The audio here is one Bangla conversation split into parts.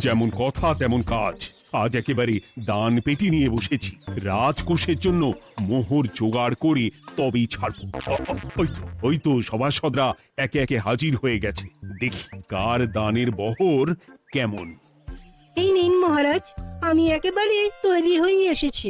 যেমন কথা তেমন কাজ। আজ একেবারে দান পেটি নিয়ে বসেছি, রাজকোষের জন্য মোহর জোগাড় করে তবেই ছাড়বো। ওই তো সভাসদরা একে একে হাজির হয়ে গেছে, দেখি কার দানের বহর কেমন। এই নিন মহারাজ, আমি একেবারে তৈরি হয়ে এসেছি।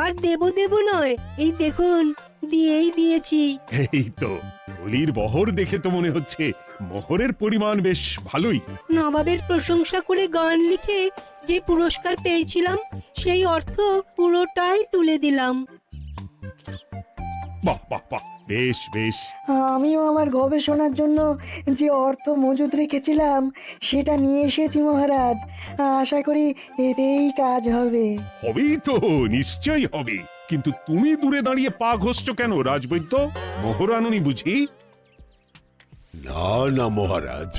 আর দেব দেব নয়, এই দেখুন দিয়েই দিয়েছি। এই তো থলির বহর দেখে তো মনে হচ্ছে মোহরের পরিমাণ বেশ ভালোই। নবাবের প্রশংসা করে গান লিখে যে পুরস্কার পেয়েছিলাম সেই অর্থ পুরোটাই তুলে দিলাম। বাহ বাহ বাহ, বেশ বেশ। আমিও আমার গবেষণার জন্য যে অর্থ মজুদ রেখেছিলাম সেটা নিয়ে এসেছি মহারাজ। আশা করি এতেই কাজ হবে। হবেই তো, নিশ্চয়ই হবে। কিন্তু তুমি দূরে দাঁড়িয়ে পা ঘষছো কেন রাজবৈদ্য? মোহর আনুনি বুঝি? না না মহারাজ,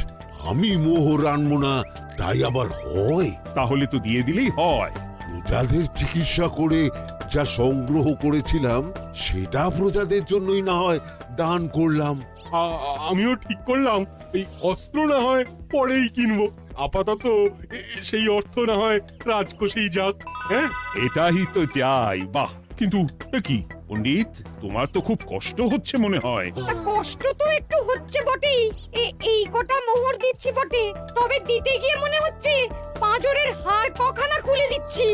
আমি মোহর আনবো না তাই আবার হয়? তাহলে তো দিয়ে দিলেই হয়। প্রজাদের চিকিৎসা করে যা সংগ্রহ করেছিলাম সেটা প্রজাদের জন্যই না হয় দান করলাম। আমিও ঠিক করলাম এই অস্ত্র না হয় পরেই কিনবো, আপাতত সেই অর্থ না হয় রাজকোষেই যাক। হ্যাঁ, এটাই তো চাই। বাহ, কিন্তু কি পণ্ডিত, তোমার তো খুব কষ্ট হচ্ছে মনে হয়। কষ্ট তো একটু হচ্ছে বটেই। এই কটা মোহর দিচ্ছি বটে, তবে দিতে গিয়ে মনে হচ্ছে পাঁজরের হাড় কখানা খুলে দিচ্ছি।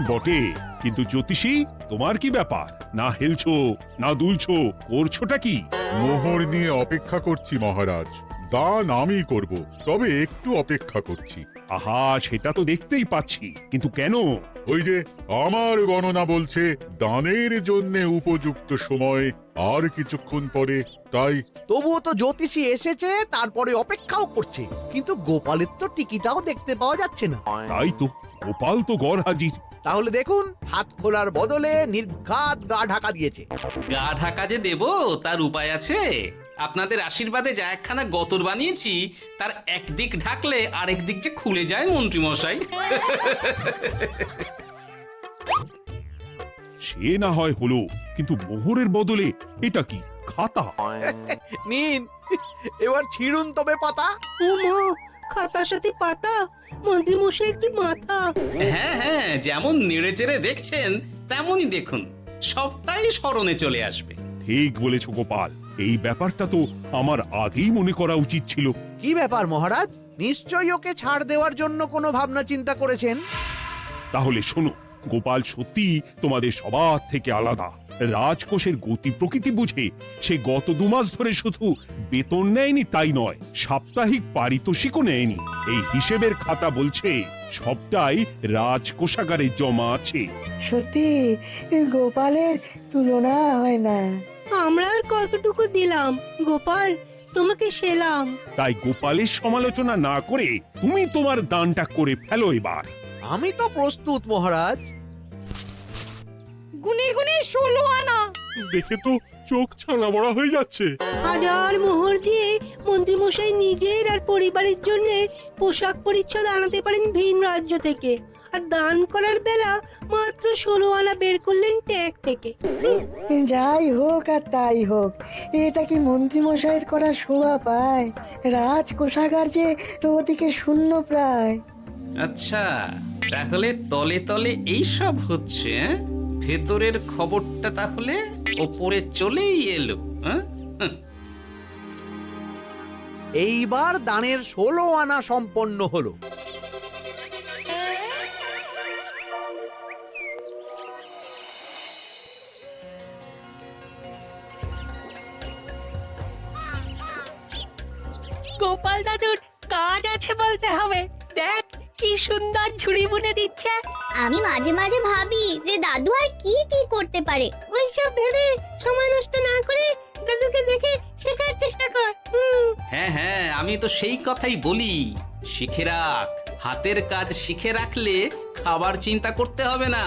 বটে, কিন্তু জ্যোতিষী তোমার কি ব্যাপার? না হেলছো না দুলছো, করছোটা কি? মোহর নিয়ে অপেক্ষা করছি মহারাজ, দান আমি করব, তবে একটু অপেক্ষা করছি। আহা, সেটা তো দেখতেই পাচ্ছি, কিন্তু কেন? ওই যে আমার গণনা বলছে দানের জন্য উপযুক্ত সময় আর কিছুক্ষণ পরে, তাই। তবুও তো জ্যোতিষী এসেছে, তারপরে অপেক্ষাও করছে, কিন্তু গোপালের তো টিকিটাও দেখতে পাওয়া যাচ্ছে না। তাই তো, গোপাল তো গড় হাজির। তাহলে দেখুন, হাত খোলার বদলে নির্ঘাত গা ঢাকা দিয়েছে। গা ঢাকা যে দেব তার উপায় আছে। আপনাদের আশীর্বাদে যা একখানা গতর বানিয়েছি তার একদিক ঢাকলে আরেক দিক যে খুলে যায় মন্ত্রী মশাই। সে না হয় হলো, কিন্তু মোহরের বদলে এটা কি? খাতা? নিন, এবার ছিড়ুন তবে পাতা। উমা, খাতার সাথে পাতা, মন্ত্রী মশাই কি মাথা! হ্যাঁ হ্যাঁ, যেমন নেড়ে চেড়ে দেখছেন তেমনই দেখুন, সবটাই স্মরণে চলে আসবে। ঠিক বলেছ গোপাল, এই ব্যাপারটা তো আমার আগেই মনে করা উচিত ছিল। কি ব্যাপার মহারাজ, নিশ্চয়ই ওকে ছাড় দেওয়ার জন্য কোনো ভাবনা চিন্তা করেছেন। তাহলে শোনো, গোপাল সত্যি তোমাদের সবার থেকে আলাদা। রাজকোষের গতি প্রকৃতি বুঝে সে গত 2 মাস ধরে শুধু বেতন নেয়নি তাই নয়, সাপ্তাহিক পারিতোষিকও নেয়নি। এই হিসেবের খাতা বলছে সবটাই রাজকোষাগারে জমা আছে। সত্যি গোপালের তুলনা হয় না। আমরা আর কতটুকু দিলাম গোপাল, তোমাকে সেলাম। তাই গোপালের সমালোচনা না করে তুমি তোমার দানটা করে ফেলো এবার। আমি তো প্রস্তুত মহারাজ। গুনে গুনে 16 আনা। দেখে তো চোখ ছানা বড়া হয়ে যাচ্ছে। হাজার মোহর দিয়ে মন্ত্রী মশাই নিজের আর পরিবারের জন্য পোশাক পরিচ্ছদ আনাতে পারেন ভিন রাজ্য থেকে, আর দান করার বেলা মাত্র 16 আনা বের করলেন ট্যাগ থেকে। যাই হোক আর তাই হোক, এটা কি মন্ত্রীমশাইয়ের করা শোভা পায়? রাজকোষাগার যে ওদিকে শূন্য প্রায়। আচ্ছা, তাহলে তলে তলে এই সব হচ্ছে, হ্যাঁ? ভেতরের খবরটা তাহলে ওপরে চলেই এলো। হ্যাঁ, এইবার দানের 16 আনা সম্পন্ন হলো। গোপাল দাদুর কাজ আছে বলতে হবে। দেখ কি সুন্দর ঝুড়ি বুনে দিচ্ছে। আমি মাঝে মাঝে ভাবি যে দাদু আর কি কি করতে পারে। ওইসব ভেবে সময় নষ্ট না করে দাদুকে দেখে শেখার চেষ্টা কর। হ্যাঁ হ্যাঁ, আমি তো সেই কথাই বলি, শিখে রাখ। হাতের কাজ শিখে রাখলে খাবার চিন্তা করতে হবে না।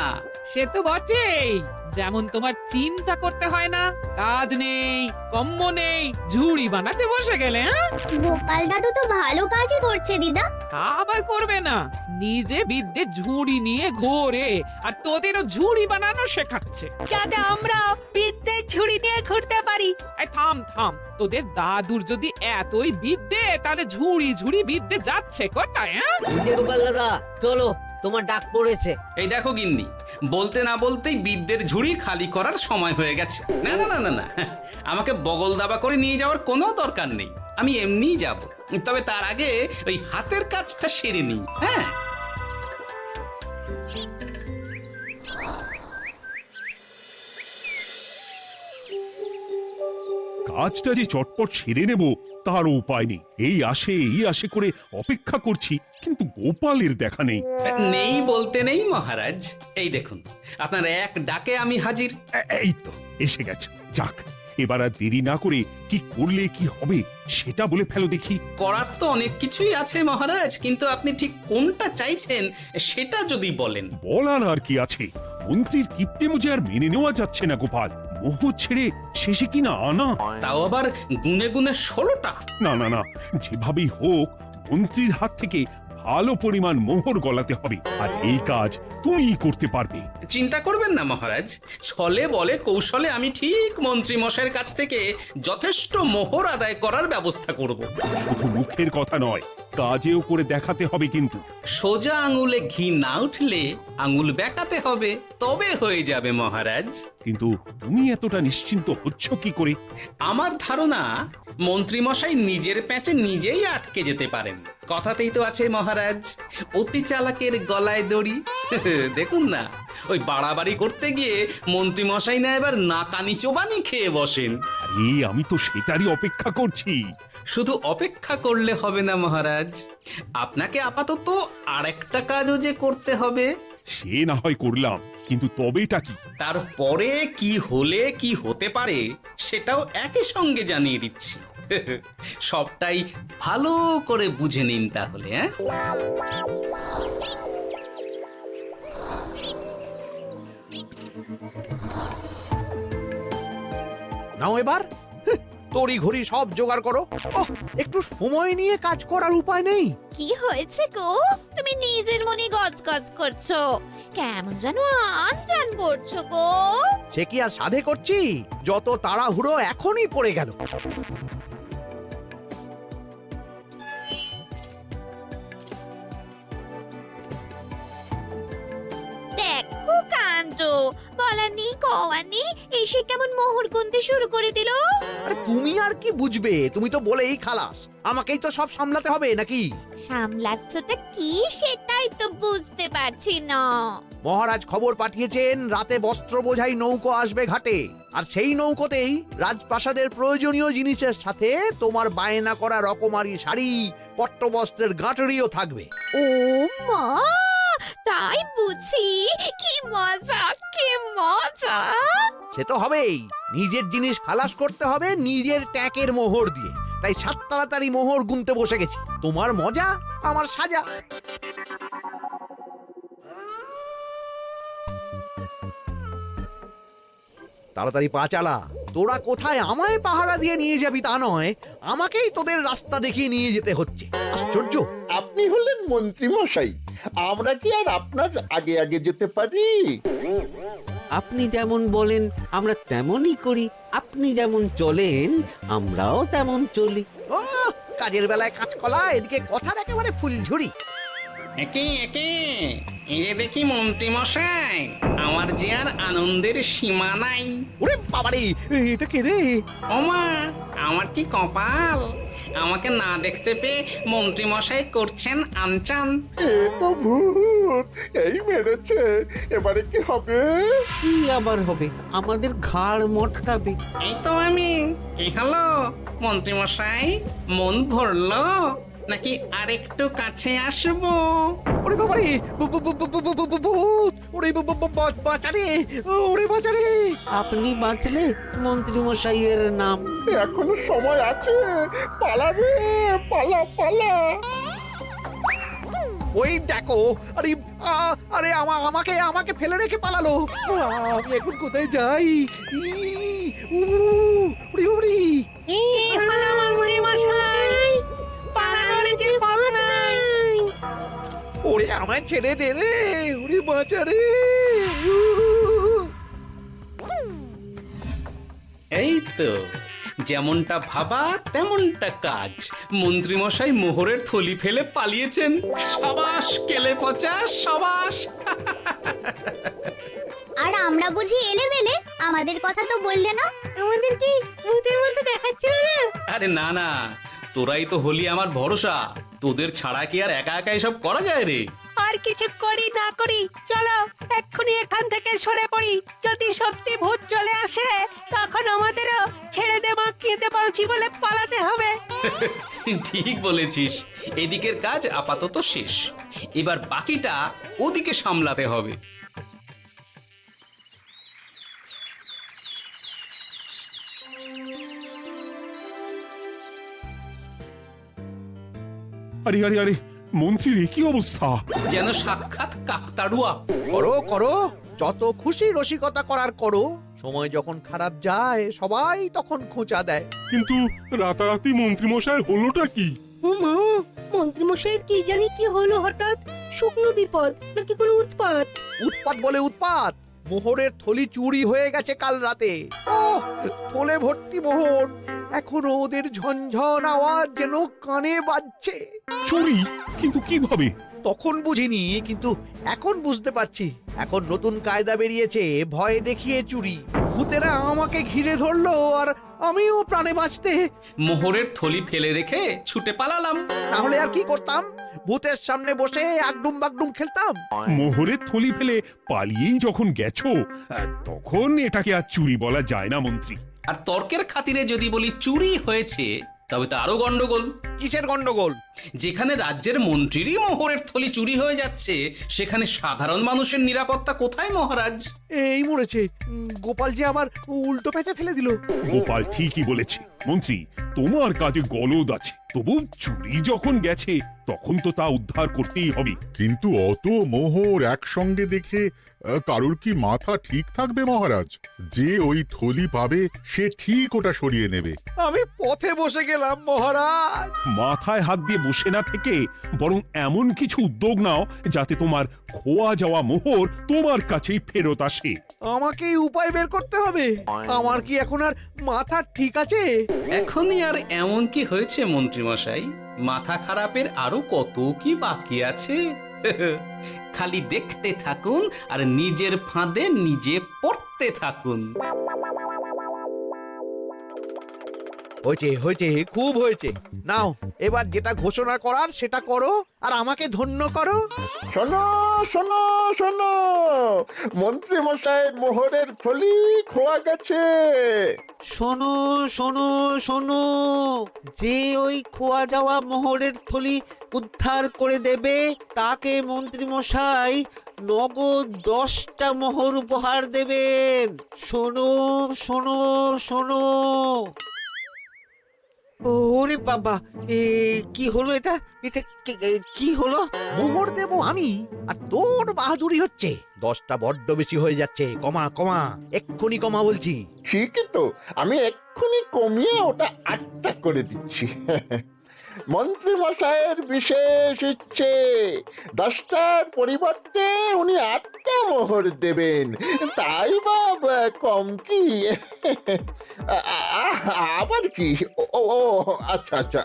সে তো বটেই। যেমন তোমার চিন্তা করতে হয় না, কাজ নেই, কম্ম নেই, ঝুড়ি বানাতে বসে গেলে, হ্যাঁ? গোপাল দাদু তো ভালো কাজই করছে দিদা। তা আবার করবে না, নিজে বিদ্যে ঝুড়ি নিয়ে ঘোরে আর তোদেরও ঝুড়ি বানানো শেখাচ্ছে। যাতে আমরা বিদ্যে ঝুড়ি নিয়ে ঘুরতে পারি। এই থাম থাম, তোদের দাদুর যদি এতই বিদ্যে, তাহলে ঝুড়ি ঝুড়ি বিদ্যে যাচ্ছে কোথায়, হ্যাঁ? গোপাল দাদা চলো, তোমার ডাক পড়েছে। এই দেখো গিন্নি, বলতে না বলতেই বিদ্যের ঝুড়ি খালি করার সময় হয়ে গেছে। না না না না না, আমাকে বগল দাবা করে নিয়ে যাওয়ার কোনো দরকার নেই, আমি এমনিই যাব। তবে তার আগে ওই হাতের কাজটা সেরে নিই। হ্যাঁ, কাজটা যে চটপট সেরে নেব তারও উপায় নেই। এই আসে করে অপেক্ষা করছি, কিন্তু গোপালের দেখা নেই। নেই বলতে নেই মহারাজ, এই দেখুন আপনার এক ডাকে আমি হাজির। এই তো এসে গেছে। যাক, এবার আর দেরি না করে কি করলে কি হবে সেটা বলে ফেলো দেখি। করার তো অনেক কিছুই আছে মহারাজ, কিন্তু আপনি ঠিক কোনটা চাইছেন সেটা যদি বলেন। বলার আর কি আছে, মন্ত্রীর কিপ্টে মুজে আর মেনে নেওয়া যাচ্ছে না গোপাল। মোহ ছেড়ে শেষে কিনা আনা, তাও আবার গুনে গুনে 16টা। না না না, যেভাবেই হোক মন্ত্রীর হাত থেকে ভালো পরিমাণ মোহর গলাতে হবে, আর এই কাজ তুমিই করতে পারবে। চিন্তা করবেন না মহারাজ, ছলে বলে কৌশলে আমি ঠিক মন্ত্রী মশাইয়ের কাছ থেকে যথেষ্ট মোহর আদায় করার ব্যবস্থা করব। শুধু মুখের কথা নয়, কাজেও করে দেখাতে হবে কিন্তু। সোজা আঙুলে ঘি না উঠলে আঙুল বেঁকাতে হবে, তবে হয়ে যাবে মহারাজ। কিন্তু তুমি এতটা নিশ্চিন্ত হচ্ছ কি করে? আমার ধারণা মন্ত্রী মশাই নিজের প্যাঁচে নিজেই আটকে যেতে পারেন। কথাতেই তো আছে মহারাজ, অতি চালাকের গলায় দড়ি। দেখুন না, ওই বাড়াবাড়ি করতে গিয়ে মন্ত্রী মশাই না এবার নাকানি চোবানি খেয়ে বসেন। আরে আমি তো সেটারই অপেক্ষা করছি। শুধু অপেক্ষা করলে হবে না মহারাজ, আপনাকে আপাতত আরেকটা কাজও যে করতে হবে। সে না হয় করলাম, কিন্তু তবেটা কি? তারপরে কি হলে কি হতে পারে সেটাও একই সঙ্গে জানিয়ে দিচ্ছি। সবটাই ভালো করে বুঝে নিন তাহলে। হ্যাঁ, নাও এবার তড়ি ঘড়ি সব জোগাড় করো। ওহ, একটু সময় নিয়ে কাজ করার উপায় নেই? কি হয়েছে গো? তুমি নিজের মনে গজগজ করছো, কেমন যেন আনজান করছো গো। সে কি আর সাধে করছি, যত তাড়াহুড়ো এখনই পড়ে গেল। দেখো কাণ্ড, বলা নেই কওয়া নেই, এসে কেমন মোহর গুনতে শুরু করে দিল। আরে তুমি আর কি বুঝবে, তুমি তো বলেই খালাস, আমাকেই তো সব সামলাতে হবে নাকি? সামলাচ্ছটা কি সেটাই তো বুঝতে পারছি না। মহারাজ খবর পাঠিয়েছেন রাতে বস্ত্র বোঝাই নৌকো আসবে ঘাটে, আর সেই নৌকোতেই রাজপ্রাসাদের প্রয়োজনীয় জিনিসের সাথে তোমার বায়না করা রকমারি শাড়ি, পট্টবস্ত্রের গাঁটরিও থাকবে। ও মা, তাই বুঝি? কি মজা, কি মজা! সে তো হবেই, নিজের জিনিস খালাস করতে হবে নিজের ট্যাঁকের মোহর দিয়ে। তাই সাত তাড়াতাড়ি মোহর গুনতে বসে গেছি। তোমার মজা, আমার সাজা। তাড়াতাড়ি পা চালা, তোরা কোথায় আমায় পাহারা দিয়ে নিয়ে যাবি তা নয়, আমাকেই তোদের রাস্তা দেখিয়ে নিয়ে যেতে হচ্ছে। আশ্চর্য! আপনি হলেন মন্ত্রী মশাই, আমরা কি আর আপনার আগে আগে যেতে পারি? আপনি যেমন বলেন আমরা তেমনই করি, আপনি যেমন চলেন আমরাও তেমন চলি। ও, কাজের বেলায় কাঁচকলা, এদিকে কথার একেবারে ফুলঝুরি। একে একে এই যে দেখি মন্ত্রী মশাই, আমার যে আর আনন্দের সীমা নাই। ওরে বাবারে, এটা কে রে? ওমা, আমার কি কপাল, আমাকে না দেখতে পেয়ে মন্ত্রী মশাই করছেন আনচান। এ তো ভূত, এই মেরেছে, এবারে কি হবে? কি আবার হবে, আমাদের ঘাড় মটকাবে। এই তো আমি। কি হলো মন্ত্রী মশাই, মন ভরলো নাকি আরেকটু কাছে আসবো? ওরে বাবারে, ভূত! ওরে বাঁচারে, ওরে বাঁচারে! আপনি বাঁচলে মন্ত্রী মশাইয়ের নাম। এখনো সময় আছে, পালা রে, পালা পালা। ওই দেখো, আরে আরে আমাকে আমাকে ফেলে রেখে পালালো। আমি এখন কোথায় যাই? উড়ি উড়ি। ওরে আমায় ছেড়ে দে রে, উড়ি বাঁচা রে। এই তো যেমনটা ভাবা তেমনটা কাজ। মন্ত্রীমশাই মোহরের থলি ফেলে পালিয়েছেন। সাবাস কেলে পচা, সাবাস। আর আমরা বুঝি এলেবেলে, আমাদের কথা তো বললে না। আমাদের কি ভূতের মধ্যে দেখাচ্ছিল না? আরে না না, তোরাই তো হলি আমার ভরসা। তোদের ছাড়া কি আর একা একা এসব করা যায় রে? আর কিছু করি না করি, চলো এক্ষুনি এখান থেকে সরে পড়ি। যদি সত্যি ভূত চলে আসে তখন আমাদেরও ছেড়ে দে মাখিয়ে বাঁচি বলে পালাতে হবে। ঠিক বলেছিস। এদিকের কাজ আপাতত শেষ, এবার বাকিটা ওদিকে সামলাতে হবে। আরে আরে আরে মন্ত্রীর কি অবস্থা! যেন সাক্ষাৎ কাকতাড়ুয়া। করো করো, যত খুশি রসিকতা করার করো। সময় যখন খারাপ যায় সবাই তখন খোঁচা দেয়। কিন্তু রাতারাতি মন্ত্রীমশাইয়ের হলোটা কি? মা, মন্ত্রীমশাইয়ের কি জানি কি হলো হঠাৎ? শুকনো বিপদ নাকি কোনো উৎপাত? উৎপাত বলে উৎপাত। মোহরের থলি চুরি হয়ে গেছে কাল রাতে। ওহ, থলে ভর্তি মোহর। এখনো ওদের ঝনঝন আওয়াজ যেন কানে বাজছে। চুরি? কিন্তু কিভাবে? তখন বুঝিনি, কিন্তু এখন বুঝতে পারছি। এখন নতুন কায়দা বেরিয়েছে, ভয় দেখিয়ে চুরি। ভূতেরা আমাকে ঘিরে ধরলো আর আমিও প্রাণে বাঁচতে মোহরের থলি ফেলে রেখে ছুটে পালালাম। তাহলে আর কি করতাম? ভূতের সামনে বসে আগডুম বাগডুম খেলতাম। মোহরের থলি ফেলে পালিয়েই যখন গেছো, তখন এটাকে আর চুরি বলা যায় না মন্ত্রী। আর তর্কের খাতিরে যদি বলি চুরি হয়েছে, তবে তো আরো গন্ডগোল। কিসের গন্ডগোল? যেখানে রাজ্যের মন্ত্রীরই মোহরের থলি চুরি হয়ে যাচ্ছে, সেখানে সাধারণ মানুষের নিরাপত্তা কোথায় মহারাজ? এই মরেছে, গোপাল যে আবার উল্টো প্যাঁচে ফেলে দিল। গোপাল ঠিকই বলেছে মন্ত্রী, তোমার কাজে গলদ আছে। তবু চুরি যখন গেছে তখন তো তা উদ্ধার করতেই হবে। কিন্তু অত মোহর একসঙ্গে দেখে কারোর কি মাথা ঠিক থাকবে মহারাজ? যে ওই থলি পাবে সে ঠিক ওটা সরিয়ে নেবে। আমি পথে বসে গেলাম মহারাজ। মাথায় হাত দিয়ে বসে না থেকে বরং এমন কিছু উদ্যোগ নাও যাতে তোমার খোয়া যাওয়া মোহর তোমার কাছেই ফেরত আসে। আমাকেই উপায় বের করতে হবে। আমার কি এখন আর মাথা ঠিক আছে? এখনই আর এমন কি হয়েছে মন্ত্রীমশাই? মাথা খারাপের আরো কত কি বাকি আছে। খালি দেখতে থাকুন আর নিজের ফাঁদে নিজে পড়তে থাকুন। হয়েছে হয়েছে, খুব হয়েছে। নাও এবার যেটা ঘোষণা করার সেটা করো আর আমাকে ধন্য করো। শোনো শোনো শোনো, মন্ত্রী মশাইয়ের মোহরের থলি খোয়া গেছে। শোনো শোনো শোনো, যে ওই খোয়া যাওয়া মোহরের থলি উদ্ধার করে দেবে তাকে মন্ত্রী মশাই নগদ 10টা মোহর উপহার দেবেন। শোনো শোনো শোনো। ওরে বাবা, কি হলো এটা? এটা কি হলো? মোহর দেব আমি আর তোর বাহাদুরি হচ্ছে। 10টা বড্ড বেশি হয়ে যাচ্ছে। কমা কমা, এক্ষুনি কমা বলছি। ঠিকই তো, আমি এক্ষুনি কমিয়ে ওটা 8টা করে দিচ্ছি। মন্ত্রী মশাইয়ের বিশেষ ইচ্ছে, 10টার পরিবর্তে উনি 8টা মোহর দেবেন। তাই বা কম কি? আবার কি? ও আচ্ছা আচ্ছা,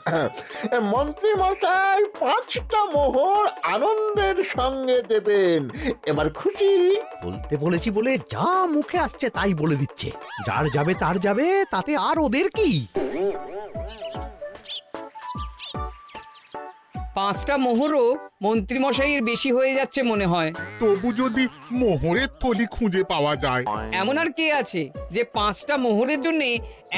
মন্ত্রী মশাই 5টা মোহর আনন্দের সঙ্গে দেবেন। এবার খুশি? বলতে বলেছি বলে যা মুখে আসছে তাই বলে দিচ্ছে। যার যাবে তার যাবে, তাতে আর ওদের কি? 5টা মোহরও মন্ত্রীমশাইয়ের বেশি হয়ে যাচ্ছে মনে হয়। তবু যদি মোহরের থলি খুঁজে পাওয়া যায়। এমন আর কে আছে যে 5টা মোহরের জন্য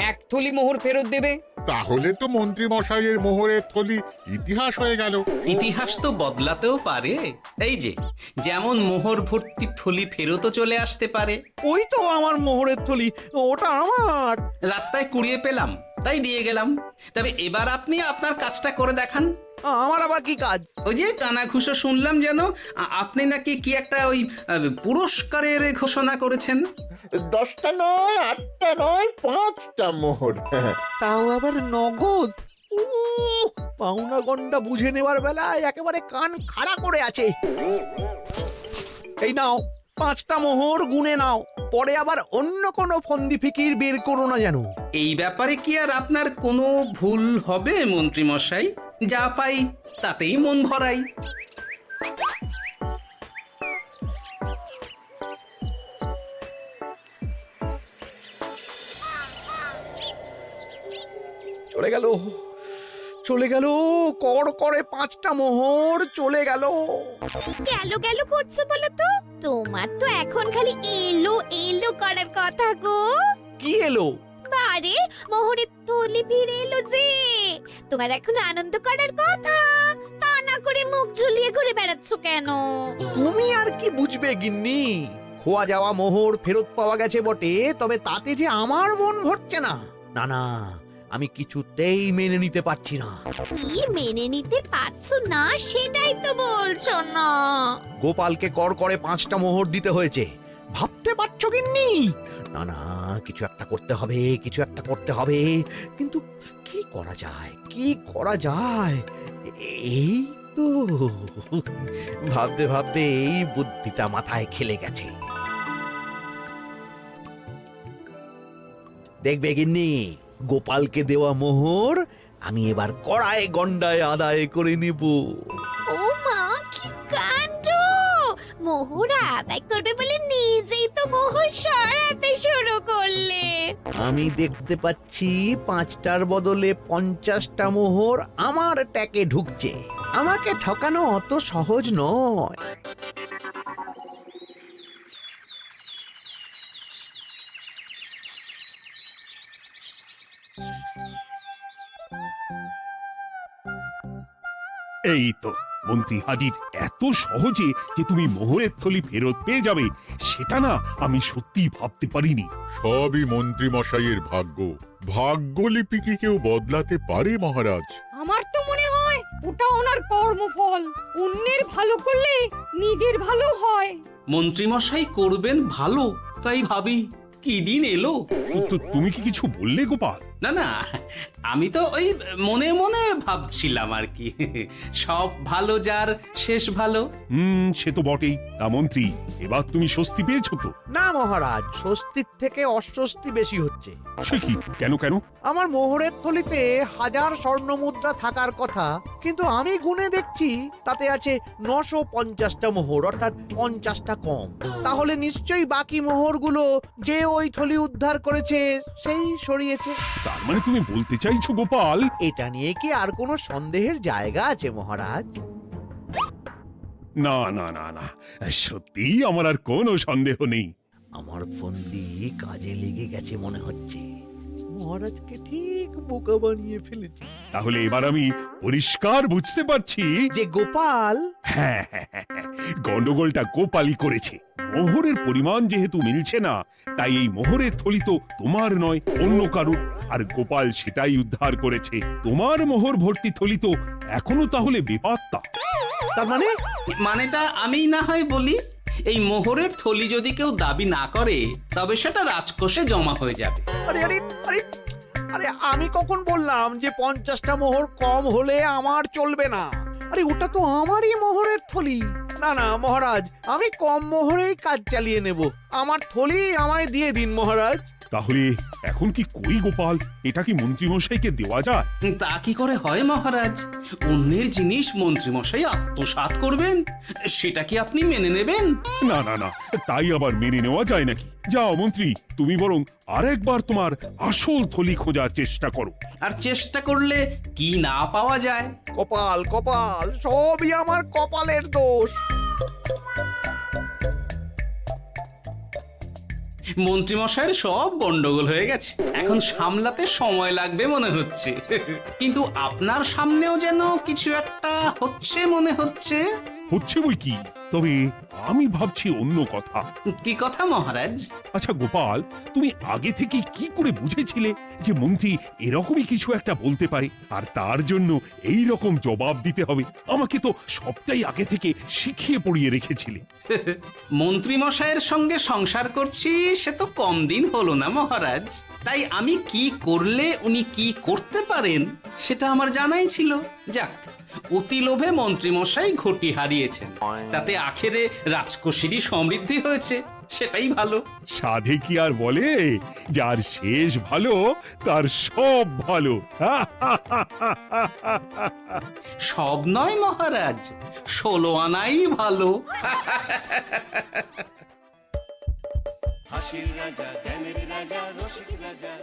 1 থলি মোহর ফেরত দেবে? তাহলে তো মন্ত্রী মশাইয়ের মোহরের থলি ইতিহাস হয়ে গেল। ইতিহাস তো বদলাতেও পারে। এই যে যেমন মোহর ভর্তি থলি ফেরতও চলে আসতে পারে। ওই তো আমার মোহরের থলি, ওটা আমার। রাস্তায় কুড়িয়ে পেলাম, তাই দিয়ে গেলাম। তবে এবার আপনি আপনার কাজটা করে দেখান। আমার আবার কি কাজ? ওই যে কানাঘুষো শুনলাম যেন আপনি নাকি কি একটা ওই পুরস্কারের ঘোষণা করেছেন। 10টা নয়, 8টা নয়, 5টা মোহর। তাও আবার নগদ। পাওনা গন্ডা বুঝে নেওয়ার বেলায় একেবারে কান খাড়া করে আছে। এই নাও 5টা মোহর, গুনে নাও, পরে আবার অন্য কোনো ফন্দি ফিকির বের করো না যেন। এই ব্যাপারে কি আর আপনার কোনো ভুল হবে মন্ত্রী মশাই? যা পাই তাতেই মন ভরাই। চলে গেল, চলে গেল, কর করে 5টা মোহর চলে গেল। গেল গেল করছো বলো তো? তোমার তো এখন খালি এলো এলো করার কথা গো। কি এলো? বারে মোহরের থলি ফিরে এলো যে। তোমার এখন আনন্দ করার কথা, তা না করে মুখ ঝুলিয়ে ঘুরে বেড়াচ্ছ কেন? তুমি আর কি বুঝবে গিন্নি? খোয়া যাওয়া মোহর ফেরত পাওয়া গেছে বটে, তবে তাতে যে আমার মন ভরছে না। না না, আমি কিছুতেই মেনে নিতে পারছি না। কি মেনে নিতে পারছো না সেটাই তো বলছো না। গোপালকে কর করে 5টা মোহর দিতে হয়েছে, ভাবতে পারছো গিন্নি? না না, কিছু একটা করতে হবে, কিছু একটা করতে হবে। কিন্তু কি করা যায়, কি করা যায়? এই তো ভাবতে ভাবতে এই বুদ্ধিটা মাথায় খেলে গেছে। দেখবে গিন্নি, গোপালকে দেওয়া মোহর আমি এবার কড়ায় গন্ডায় আদায় করে নিব। ও মা, কি কাণ্ড! মোহর আদায় করবে বলে নিজেই তো মোহর সরাতে শুরু করলে। আমি দেখতে পাচ্ছি 5টার বদলে 50টা মোহর আমার ট্যাকে ঢুকছে। আমাকে ঠকানো অত সহজ নয়। এই তো মন্ত্রী হাজির। এত সহজে যে তুমি মোহরের থলি ফেরত পেয়ে যাবে সেটা না আমি সত্যি ভাবতে পারিনি। সবই মন্ত্রী মশাইয়ের ভাগ্য। ভাগ্যলিপি কি কেউ বদলাতে পারে মহারাজ? আমার তো মনে হয় ওটা ওনার কর্মফল। অন্যের ভালো করলে নিজের ভালো হয়। মন্ত্রী মশাই করবেন ভালো, তাই ভাবি কি দিন এলো। তুমি কি কিছু বললে গোপাল? না না, আমি তো ওই মনে মনে ভাবছিলাম আর কি। সব ভালো যার শেষ ভালো। সে তো বটেই। তা মন্ত্রী, এবার তুমি স্বস্তি পেয়েছো তো? না মহারাজ, স্বস্তির থেকে অস্বস্তি বেশি হচ্ছে। সে কি? কেন কেন? আমার মোহরের থলিতে 1000 স্বর্ণ মুদ্রা থাকার কথা, কিন্তু আমি গুনে দেখছি তাতে আছে 950টা মোহর, অর্থাৎ 50টা কম। তাহলে নিশ্চয়ই বাকি মোহরগুলো যে ওই থলি উদ্ধার করেছে সেই সরিয়েছে। তার মানে তুমি বলতে চাইছো গোপাল? এটা নিয়ে কি আর কোনো সন্দেহের জায়গা আছে মহারাজ? না না না না, সত্যি আমার আর কোনো সন্দেহ নেই। আমার ফন্দি কাজে লেগে গেছে মনে হচ্ছে। মহারাজকে ঠিক বোকা বানিয়ে ফেলেছি। তাহলে এবার আমি পরিষ্কার বুঝতে পারছি যে গোপাল, হ্যাঁ, গন্ডগোলটা গোপালই করেছে। মোহরের পরিমাণ যেহেতু মিলছে না, তাই এই মোহরের থলি তো তোমার নয়, অন্য কারুর। আর গোপাল সেটাই উদ্ধার করেছে। তোমার মোহর ভর্তি থলি তো এখনো তাহলে বেপাত্তা। তার মানে? মানেটা আমি না হয় বলি। এই মোহরের থলি যদি কেউ দাবি না করে, তবে সেটা রাজকোষে জমা হয়ে যাবে। আরে আরে আরে আরে, আমি কখন বললাম যে 50টা মোহর কম হলে আমার চলবে না? আরে ওটা তো আমারই মোহরের থলি। না না মহারাজ, আমি কম মোহরেই কাজ চালিয়ে নেব। আমার থলি আমায় দিয়ে দিন মহারাজ। তাহলে এখন কি করি গোপাল? এটা কি মন্ত্রী মশাইকে দেওয়া যায়? তা কি করে হয় মহারাজ? অন্যের জিনিস মন্ত্রী মশাই আত্মসাৎ করবেন, সেটা কি আপনি মেনে নেবেন? না না না, তাই আবার মেনে নেওয়া যায় নাকি? যাও মন্ত্রী, তুমি বরং আরেকবার তোমার আসল থলি খোঁজার চেষ্টা করো। আর চেষ্টা করলে কি না পাওয়া যায়? কপাল কপাল, সবই আমার কপালের দোষ। মন্ত্রী মশাইয়ের সব গন্ডগোল হয়ে গেছে। এখন সামলাতে সময় লাগবে মনে হচ্ছে। কিন্তু আপনার সামনেও যেন কিছু একটা হচ্ছে মনে হচ্ছে। হচ্ছে বই কি, তবে আমি ভাবছি অন্য কথা। কি কথা মহারাজ? আচ্ছা গোপাল, তুমি আগে থেকে কি করে বুঝেছিলে যে মন্ত্রী এরকমই কিছু একটা বলতে পারে, আর তার জন্য এই রকম জবাব দিতে হবে? আমাকে তো সবটাই আগে থেকে শিখিয়ে পড়িয়ে রেখেছিলে। মন্ত্রী মশাইয়ের সঙ্গে সংসার করছি সে তো কম দিন হলো না মহারাজ, তাই আমি কি করলে উনি কি করতে পারেন সেটা আমার জানাই ছিল। যাক, অতি লোভে মন্ত্রী মশাই ঘটি হারিয়েছেন, তাতে আখেরে রাজকোষেরই সমৃদ্ধি হয়েছে, সেটাই ভালো। সাধে কি আর বলে, যার শেষ ভালো তার সব ভালো। সব নয় মহারাজ, 16 আনাই ভালো। হাসির রাজা, জ্ঞানের রাজা, রসিক রাজা।